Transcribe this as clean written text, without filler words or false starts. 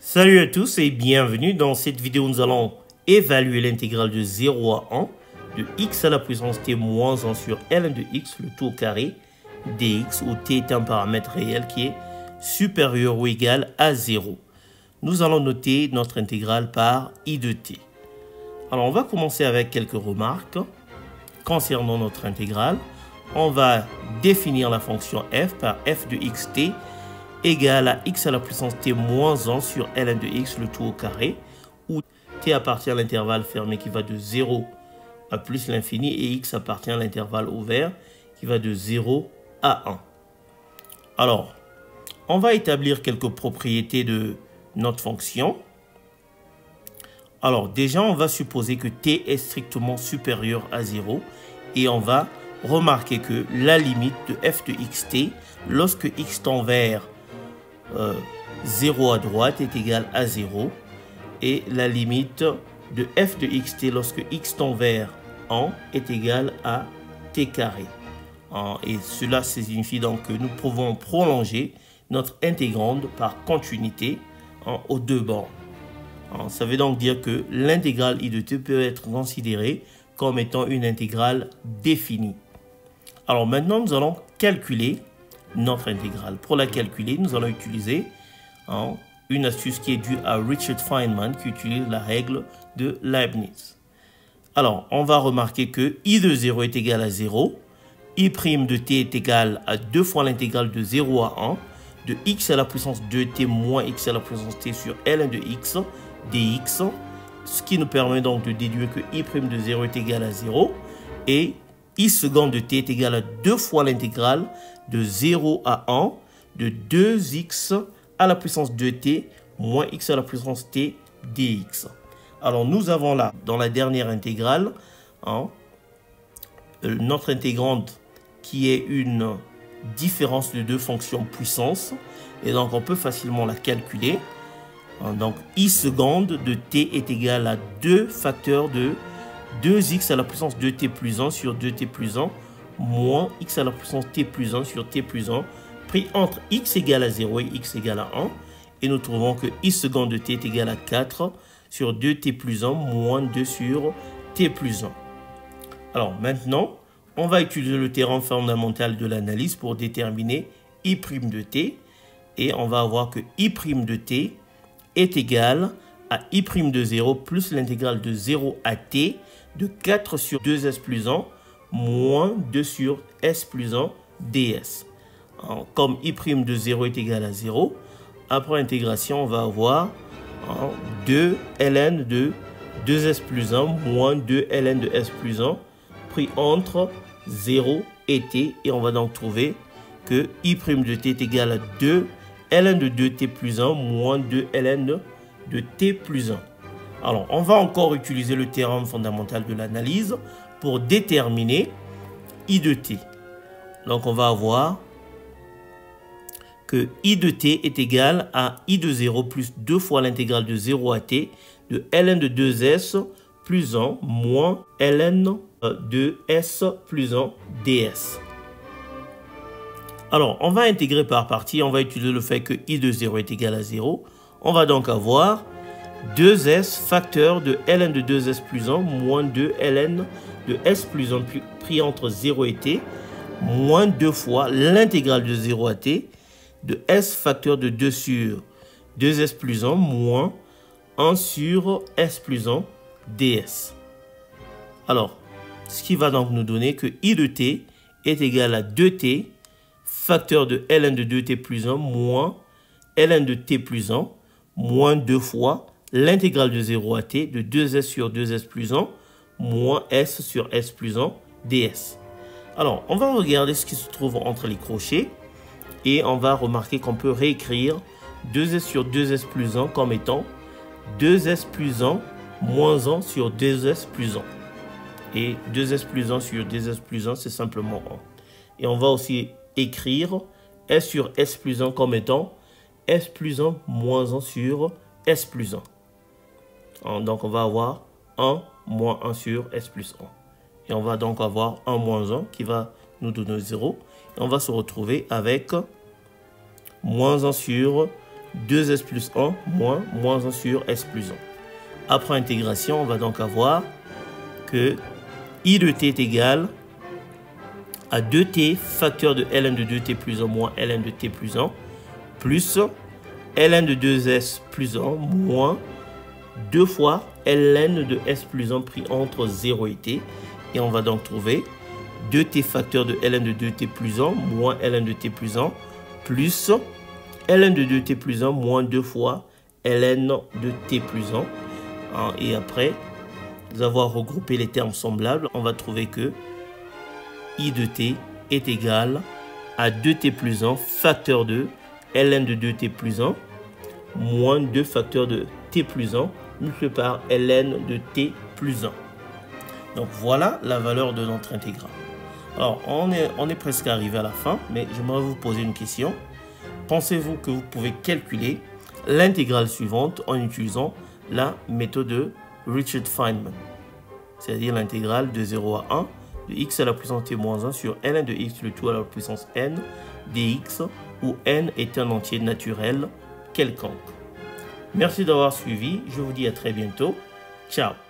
Salut à tous et bienvenue. Dans cette vidéo, nous allons évaluer l'intégrale de 0 à 1 de x à la puissance t moins 1 sur ln de x, le tout au carré dx, où t est un paramètre réel qui est supérieur ou égal à 0. Nous allons noter notre intégrale par i de t. Alors, on va commencer avec quelques remarques concernant notre intégrale. On va définir la fonction f par f de xt égale à x à la puissance t moins 1 sur ln de x, le tout au carré, où t appartient à l'intervalle fermé qui va de 0 à plus l'infini et x appartient à l'intervalle ouvert qui va de 0 à 1. Alors, on va établir quelques propriétés de notre fonction. Alors, déjà, on va supposer que t est strictement supérieur à 0 et on va remarquer que la limite de f de xt, lorsque x tend vers 0 à droite est égale à 0 et la limite de f de xt lorsque x tend vers 1 est égale à t carré. Et cela signifie donc que nous pouvons prolonger notre intégrande par continuité aux deux bornes. Ça veut donc dire que l'intégrale i de t peut être considérée comme étant une intégrale définie. Alors maintenant, nous allons calculer notre intégrale. Pour la calculer, nous allons utiliser une astuce qui est due à Richard Feynman, qui utilise la règle de Leibniz. Alors, on va remarquer que i de 0 est égal à 0, i' de t est égal à 2 fois l'intégrale de 0 à 1, de x à la puissance 2t moins x à la puissance t sur ln de x dx, ce qui nous permet donc de déduire que i' de 0 est égal à 0, et i second de t est égal à 2 fois l'intégrale de 0 à 1 de 2x à la puissance 2t moins x à la puissance t dx. Alors nous avons là, dans la dernière intégrale, notre intégrande qui est une différence de deux fonctions puissance. Et donc on peut facilement la calculer. Donc i seconde de t est égal à 2 facteurs de 2x à la puissance 2t plus 1 sur 2t plus 1 moins x à la puissance t plus 1 sur t plus 1 pris entre x égale à 0 et x égale à 1. Et nous trouvons que i seconde de t est égal à 4 sur 2t plus 1 moins 2 sur t plus 1. Alors maintenant, on va utiliser le théorème fondamental de l'analyse pour déterminer i' de t. Et on va avoir que i' de t est égal à i' de 0 plus l'intégrale de 0 à t de 4 sur 2s plus 1 moins 2 sur s plus 1 ds. Alors, comme i' de 0 est égal à 0, après intégration, on va avoir 2 ln de 2s plus 1 moins 2 ln de s plus 1 pris entre 0 et t. Et on va donc trouver que i' de t est égal à 2 ln de 2t plus 1 moins 2 ln de t plus 1. Alors, on va encore utiliser le théorème fondamental de l'analyse pour déterminer i de t. Donc, on va avoir que i de t est égal à i de 0 plus 2 fois l'intégrale de 0 à t de ln de 2s plus 1 moins ln de s plus 1 ds. Alors, on va intégrer par partie. On va utiliser le fait que i de 0 est égal à 0. On va donc avoir 2s facteur de ln de 2s plus 1 moins 2 ln de s plus 1 pris entre 0 et t moins 2 fois l'intégrale de 0 à t de s facteur de 2 sur 2s plus 1 moins 1 sur s plus 1 ds. Alors, ce qui va donc nous donner que i de t est égal à 2t facteur de ln de 2t plus 1 moins ln de t plus 1 moins 2 fois l'intégrale de 0 à t de 2s sur 2s plus 1 moins s sur s plus 1 ds. Alors, on va regarder ce qui se trouve entre les crochets et on va remarquer qu'on peut réécrire 2s sur 2s plus 1 comme étant 2s plus 1 moins 1 sur 2s plus 1. Et 2s plus 1 sur 2s plus 1, c'est simplement 1. Et on va aussi écrire s sur s plus 1 comme étant s plus 1 moins 1 sur s plus 1. Donc, on va avoir 1 moins 1 sur s plus 1. Et on va donc avoir 1 moins 1 qui va nous donner 0. Et on va se retrouver avec moins 1 sur 2s plus 1 moins 1 sur s plus 1. Après intégration, on va donc avoir que I de t est égal à 2t facteur de ln de 2t plus 1 moins ln de t plus 1 plus ln de 2s plus 1 moins 2 fois ln de s plus 1 pris entre 0 et t. Et on va donc trouver 2t facteur de ln de 2t plus 1 moins ln de t plus 1 plus ln de 2t plus 1 moins 2 fois ln de t plus 1. Et après avoir regroupé les termes semblables, on va trouver que I de t est égal à 2t plus 1 facteur de ln de 2t plus 1 moins 2 facteur de t plus 1 multiplié par ln de t plus 1. Donc voilà la valeur de notre intégrale. Alors on est presque arrivé à la fin, mais j'aimerais vous poser une question. Pensez-vous que vous pouvez calculer l'intégrale suivante en utilisant la méthode de Richard Feynman, c'est-à-dire l'intégrale de 0 à 1 de x à la puissance t moins 1 sur ln de x le tout à la puissance n dx, où n est un entier naturel quelconque. Merci d'avoir suivi, je vous dis à très bientôt. Ciao.